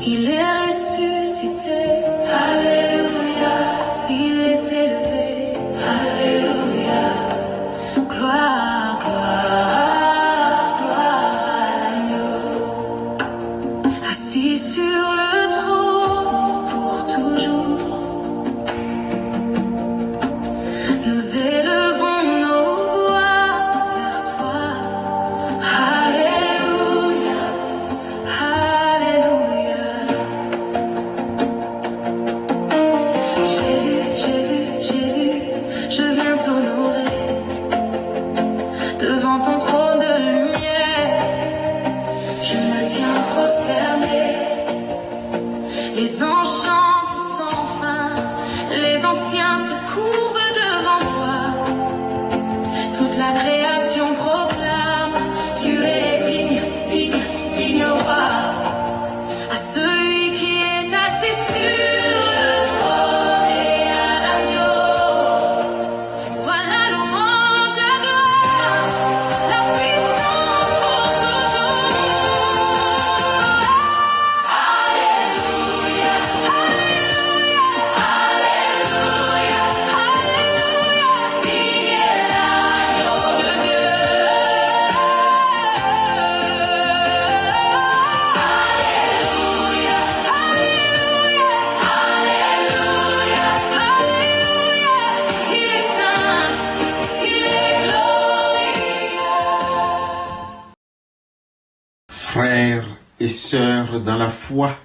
Il est ressuscité, Alléluia. Il est élevé, Alléluia. Gloire, gloire, gloire à l'agneau. Assis sur le trône pour toujours, nous élevons nos voix vers toi. Alléluia, Alléluia. Jésus, Jésus, Jésus, je viens t'honorer devant ton trône de lumière. Je me tiens prosterné. Les anges chantent sans fin, les anciens se courbent devant toi. Toute la création proclame, tu es digne, digne, digne roi. À celui qui est assis sur le trône et à l'agneau, soit la louange, la gloire, la puissance pour toujours. Alléluia, Alléluia, Alléluia, Alléluia, digne est l'agneau de Dieu. Alléluia, Alléluia, Alléluia, Alléluia, il est saint, il est glorieux. Frères et sœurs dans la foi,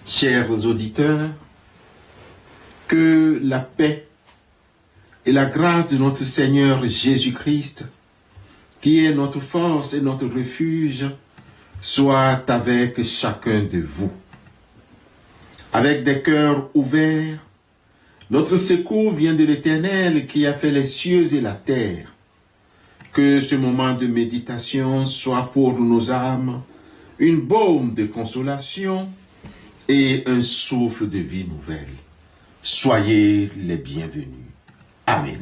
chers auditeurs, que la paix et la grâce de notre Seigneur Jésus-Christ, qui est notre force et notre refuge, soient avec chacun de vous. Avec des cœurs ouverts, notre secours vient de l'Éternel qui a fait les cieux et la terre. Que ce moment de méditation soit pour nos âmes une baume de consolation et un souffle de vie nouvelle. Soyez les bienvenus. Amen.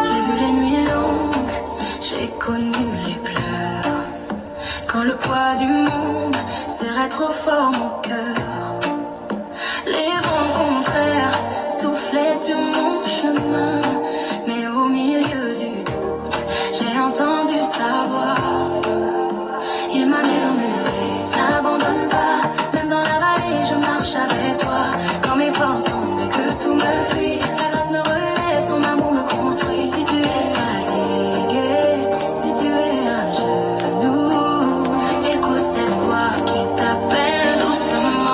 J'ai vu les nuits longues, j'ai connu les pleurs. Quand le poids du monde serrait trop fort mon cœur, les vents contraires soufflaient sur mon chemin. Mais au milieu du doute, j'ai entendu sa voix. Il m'a murmuré, n'abandonne pas, même dans la vallée, je marche avec toi. Quand mes forces tombent et que tout me fuit, sa grâce me relaie, son amour me construit. Si tu es fatigué, si tu es à genoux, écoute cette voix qui t'appelle doucement.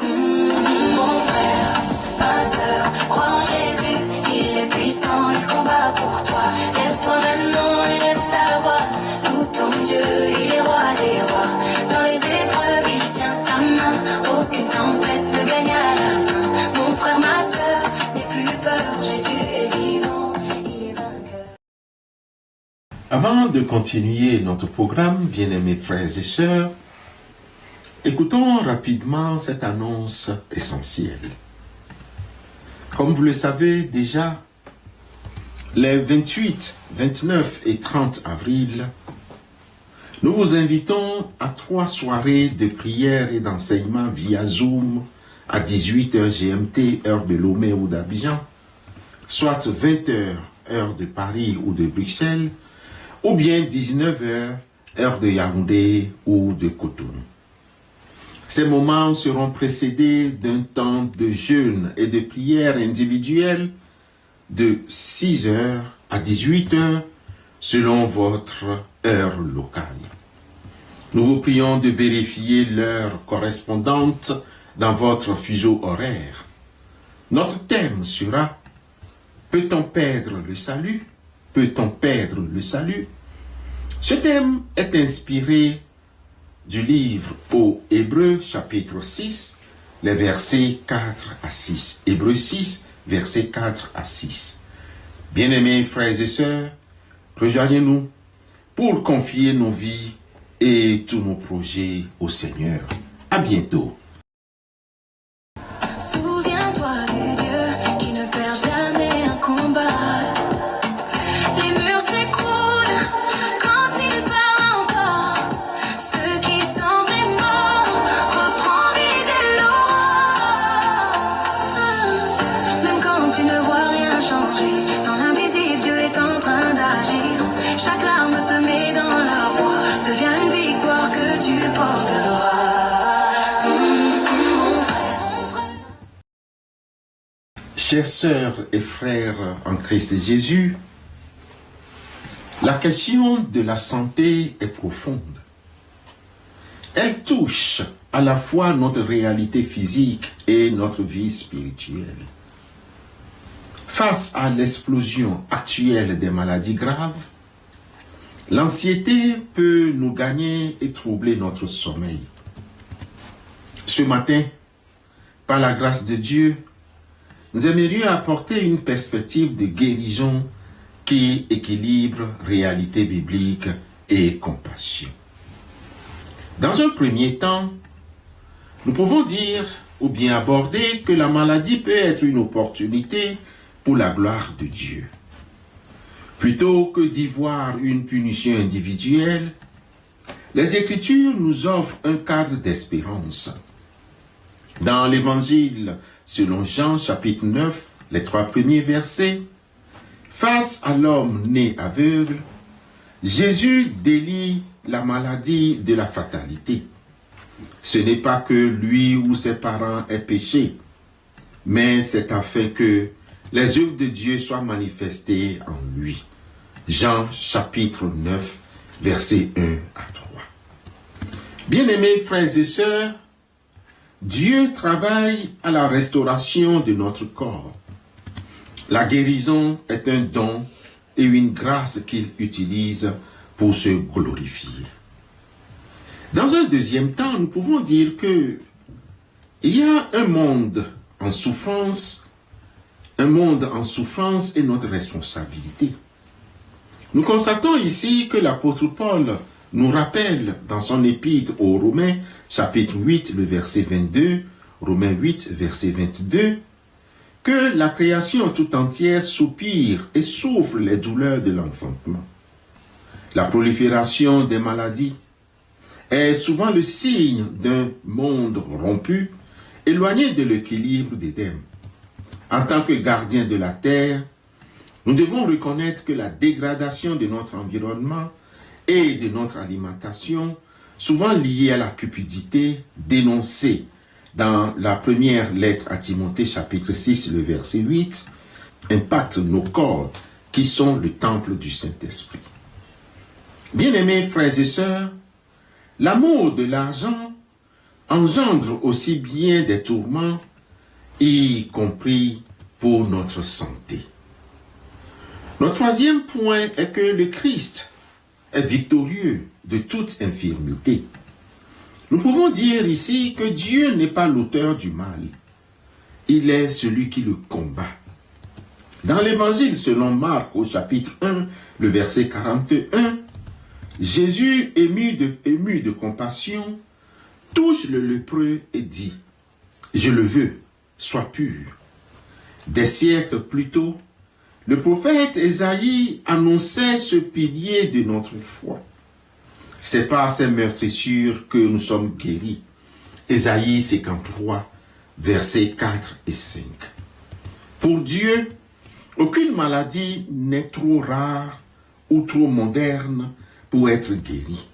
Mon frère, ma sœur, crois en Jésus, il est puissant, il combat pour toi. Lève-toi maintenant et lève ta voix. Loue ton Dieu, il est roi des rois. Dans les épreuves, il tient ta main. Aucune tempête ne gagne à la fin. Mon frère, ma sœur, n'aie plus peur. Jésus est vivant, il est vainqueur. Avant de continuer notre programme, bien-aimés frères et sœurs, écoutons rapidement cette annonce essentielle. Comme vous le savez déjà, les 28, 29 et 30 avril, nous vous invitons à 3 soirées de prière et d'enseignement via Zoom à 18h GMT, heure de Lomé ou d'Abidjan, soit 20h, heure de Paris ou de Bruxelles, ou bien 19h, heure de Yaoundé ou de Cotonou. Ces moments seront précédés d'un temps de jeûne et de prière individuelle de 6h à 18h selon votre heure locale. Nous vous prions de vérifier l'heure correspondante dans votre fuseau horaire. Notre thème sera « Peut-on perdre le salut? Peut-on perdre le salut ?» Ce thème est inspiré du livre aux Hébreux, chapitre 6, les versets 4 à 6. Hébreux 6, versets 4 à 6. Bien-aimés frères et sœurs, rejoignez-nous pour confier nos vies et tous nos projets au Seigneur. À bientôt. Souviens-toi du Dieu qui ne perd changé. Dans l'invisible, Dieu est en train d'agir. Chaque larme semée dans la foi devient une victoire que tu porteras. Mon frère, mon frère. Chers sœurs et frères en Christ Jésus, la question de la santé est profonde. Elle touche à la fois notre réalité physique et notre vie spirituelle. Face à l'explosion actuelle des maladies graves, l'anxiété peut nous gagner et troubler notre sommeil. Ce matin, par la grâce de Dieu, nous aimerions apporter une perspective de guérison qui équilibre réalité biblique et compassion. Dans un premier temps, nous pouvons dire ou bien aborder que la maladie peut être une opportunité pour la gloire de Dieu. Plutôt que d'y voir une punition individuelle, les Écritures nous offrent un cadre d'espérance. Dans l'Évangile selon Jean chapitre 9, les 3 premiers versets, face à l'homme né aveugle, Jésus délie la maladie de la fatalité. Ce n'est pas que lui ou ses parents aient péché, mais c'est afin que les œuvres de Dieu soient manifestées en lui. Jean chapitre 9, versets 1 à 3. Bien-aimés frères et sœurs, Dieu travaille à la restauration de notre corps. La guérison est un don et une grâce qu'il utilise pour se glorifier. Dans un deuxième temps, nous pouvons dire que il y a un monde en souffrance est notre responsabilité. Nous constatons ici que l'apôtre Paul nous rappelle dans son épître aux Romains, chapitre 8, le verset 22, Romains 8, verset 22, que la création tout entière soupire et souffre les douleurs de l'enfantement. La prolifération des maladies est souvent le signe d'un monde rompu, éloigné de l'équilibre d'Éden. En tant que gardiens de la terre, nous devons reconnaître que la dégradation de notre environnement et de notre alimentation, souvent liée à la cupidité, dénoncée dans la première lettre à Timothée, chapitre 6, le verset 8, impacte nos corps qui sont le temple du Saint-Esprit. Bien-aimés frères et sœurs, l'amour de l'argent engendre aussi bien des tourments, y compris pour notre santé. Notre troisième point est que le Christ est victorieux de toute infirmité. Nous pouvons dire ici que Dieu n'est pas l'auteur du mal. Il est celui qui le combat. Dans l'Évangile selon Marc au chapitre 1, le verset 41, Jésus, ému de compassion, touche le lépreux et dit « Je le veux, sois pur ». Des siècles plus tôt, le prophète Ésaïe annonçait ce pilier de notre foi. C'est par ces meurtrissures que nous sommes guéris. Ésaïe 53, versets 4 et 5. Pour Dieu, aucune maladie n'est trop rare ou trop moderne pour être guérie.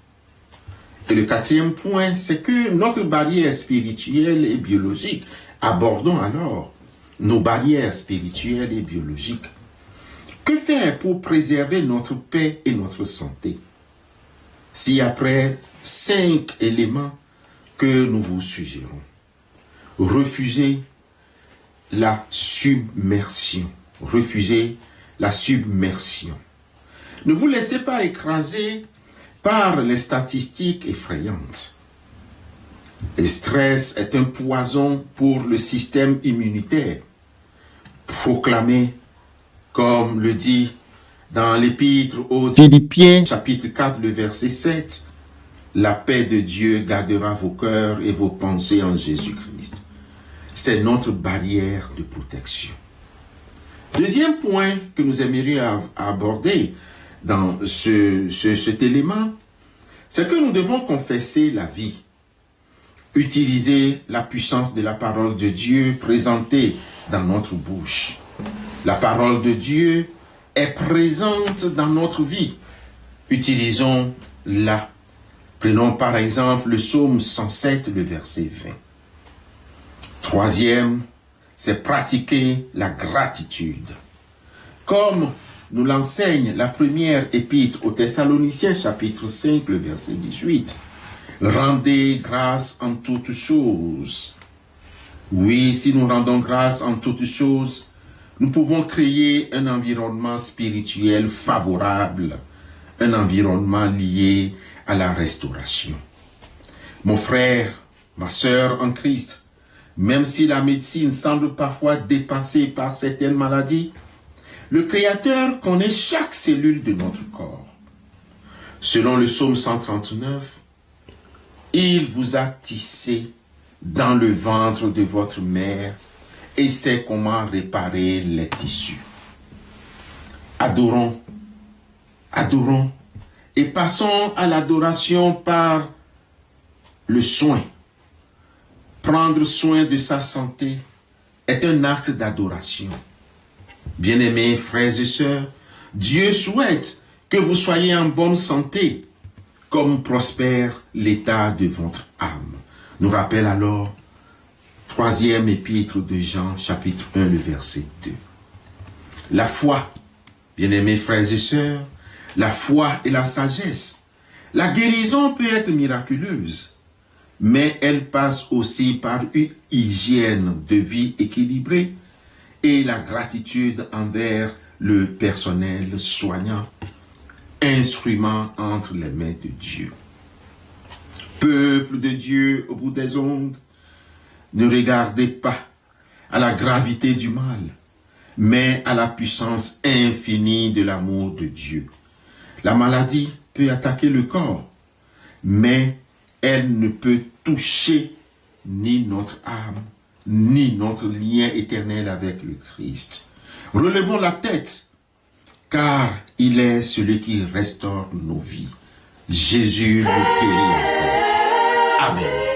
Et le quatrième point, c'est que notre barrière spirituelle et biologique, abordons alors nos barrières spirituelles et biologiques. Que faire pour préserver notre paix et notre santé? Si après 5 éléments que nous vous suggérons, refusez la submersion. Refusez la submersion. Ne vous laissez pas écraser par les statistiques effrayantes. Le stress est un poison pour le système immunitaire. Proclamez, comme le dit dans l'épître aux Philippiens, chapitre 4, le verset 7, « La paix de Dieu gardera vos cœurs et vos pensées en Jésus-Christ. » C'est notre barrière de protection. Deuxième point que nous aimerions aborder dans cet élément, c'est que nous devons confesser la vie, utiliser la puissance de la parole de Dieu présentée dans notre bouche. La parole de Dieu est présente dans notre vie. Utilisons-la. Prenons par exemple le psaume 107, le verset 20. Troisième, c'est pratiquer la gratitude. Comme nous l'enseigne la première épître aux Thessaloniciens, chapitre 5, le verset 18. Rendez grâce en toutes choses. Oui, si nous rendons grâce en toutes choses, nous pouvons créer un environnement spirituel favorable, un environnement lié à la restauration. Mon frère, ma sœur en Christ, même si la médecine semble parfois dépassée par certaines maladies, le Créateur connaît chaque cellule de notre corps. Selon le psaume 139, il vous a tissé dans le ventre de votre mère et sait comment réparer les tissus. Adorons, adorons et passons à l'adoration par le soin. Prendre soin de sa santé est un acte d'adoration. Bien-aimés frères et sœurs, Dieu souhaite que vous soyez en bonne santé, comme prospère l'état de votre âme. Nous rappelle alors, troisième épître de Jean, chapitre 1, le verset 2. La foi, bien-aimés frères et sœurs, la foi et la sagesse. La guérison peut être miraculeuse, mais elle passe aussi par une hygiène de vie équilibrée et la gratitude envers le personnel soignant, instrument entre les mains de Dieu. Peuple de Dieu au bout des ondes, ne regardez pas à la gravité du mal, mais à la puissance infinie de l'amour de Dieu. La maladie peut attaquer le corps, mais elle ne peut toucher ni notre âme, ni notre lien éternel avec le Christ. Relevons la tête, car il est celui qui restaure nos vies. Jésus le guérit encore. Amen.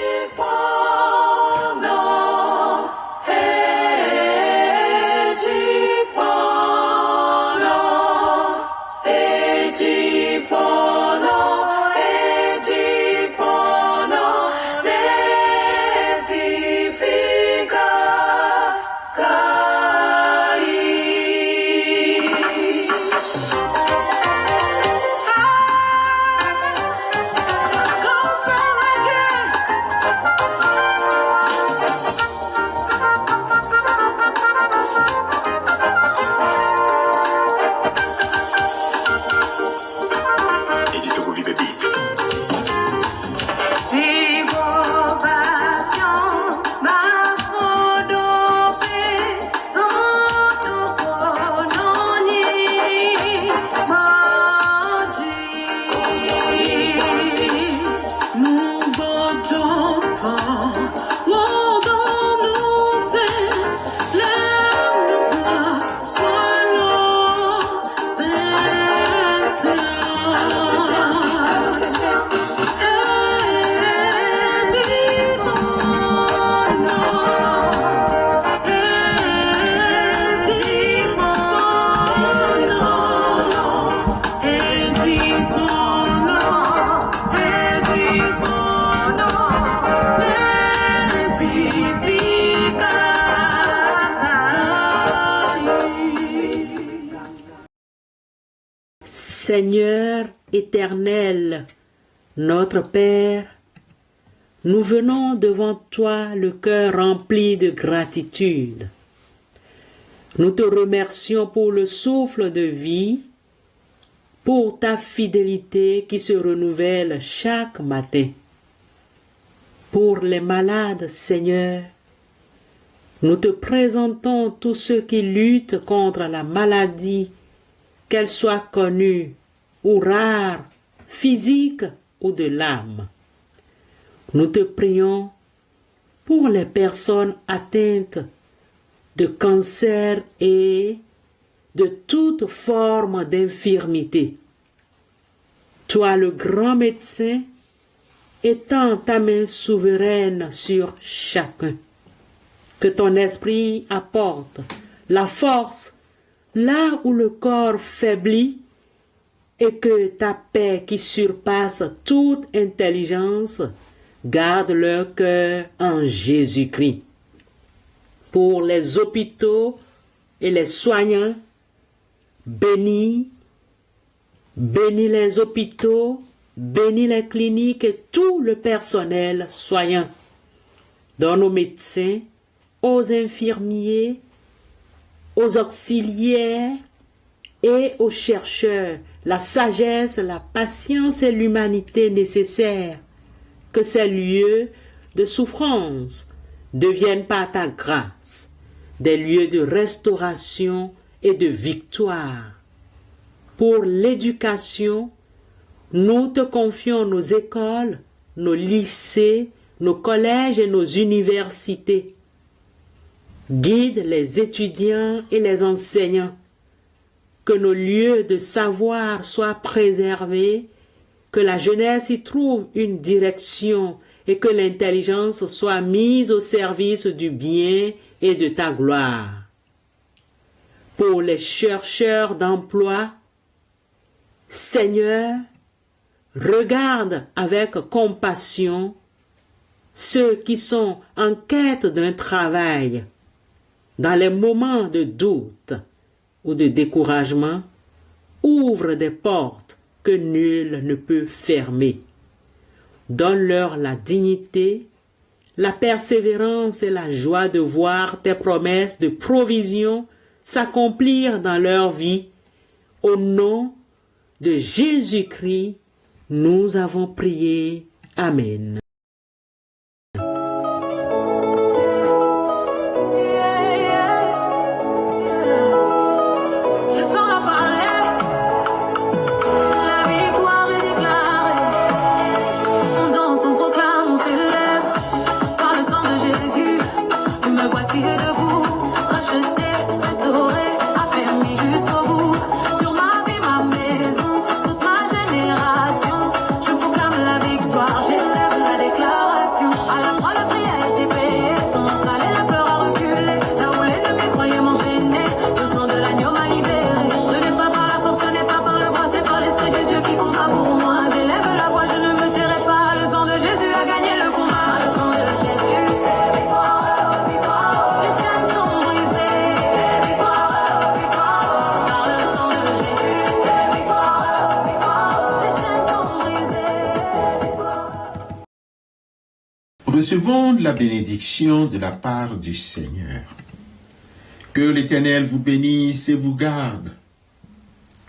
Seigneur éternel, notre Père, nous venons devant toi le cœur rempli de gratitude. Nous te remercions pour le souffle de vie, pour ta fidélité qui se renouvelle chaque matin. Pour les malades, Seigneur, nous te présentons tous ceux qui luttent contre la maladie, qu'elle soit connue ou rare, physique ou de l'âme. Nous te prions pour les personnes atteintes de cancer et de toute forme d'infirmité. Toi, le grand médecin, étends ta main souveraine sur chacun. Que ton esprit apporte la force là où le corps faiblit et que ta paix qui surpasse toute intelligence garde leur cœur en Jésus-Christ. Pour les hôpitaux et les soignants, bénis les hôpitaux, bénis les cliniques et tout le personnel soignant. Donne aux médecins, aux infirmiers, aux auxiliaires et aux chercheurs la sagesse, la patience et l'humanité nécessaires. Que ces lieux de souffrance deviennent par ta grâce des lieux de restauration et de victoire. Pour l'éducation, nous te confions nos écoles, nos lycées, nos collèges et nos universités. Guide les étudiants et les enseignants. Que nos lieux de savoir soient préservés, que la jeunesse y trouve une direction et que l'intelligence soit mise au service du bien et de ta gloire. Pour les chercheurs d'emploi, Seigneur, regarde avec compassion ceux qui sont en quête d'un travail. Dans les moments de doute ou de découragement, ouvre des portes que nul ne peut fermer. Donne-leur la dignité, la persévérance et la joie de voir tes promesses de provision s'accomplir dans leur vie. Au nom de Jésus-Christ, nous avons prié. Amen. Recevons la bénédiction de la part du Seigneur. Que l'Éternel vous bénisse et vous garde.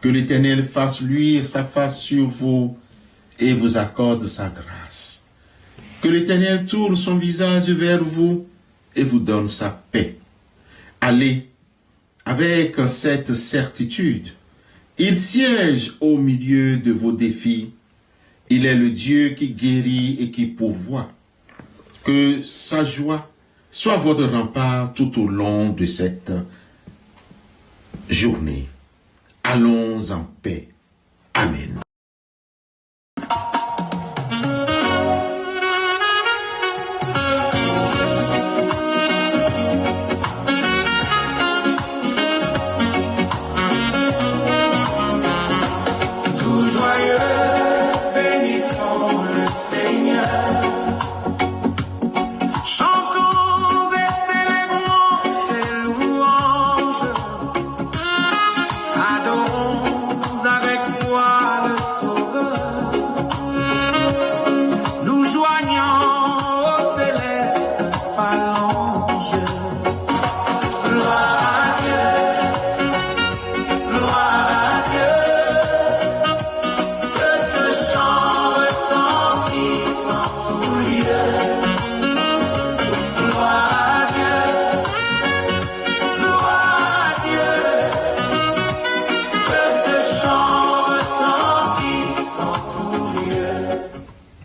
Que l'Éternel fasse luire sa face sur vous et vous accorde sa grâce. Que l'Éternel tourne son visage vers vous et vous donne sa paix. Allez avec cette certitude. Il siège au milieu de vos défis. Il est le Dieu qui guérit et qui pourvoit. Que sa joie soit votre rempart tout au long de cette journée. Allons en paix. Amen.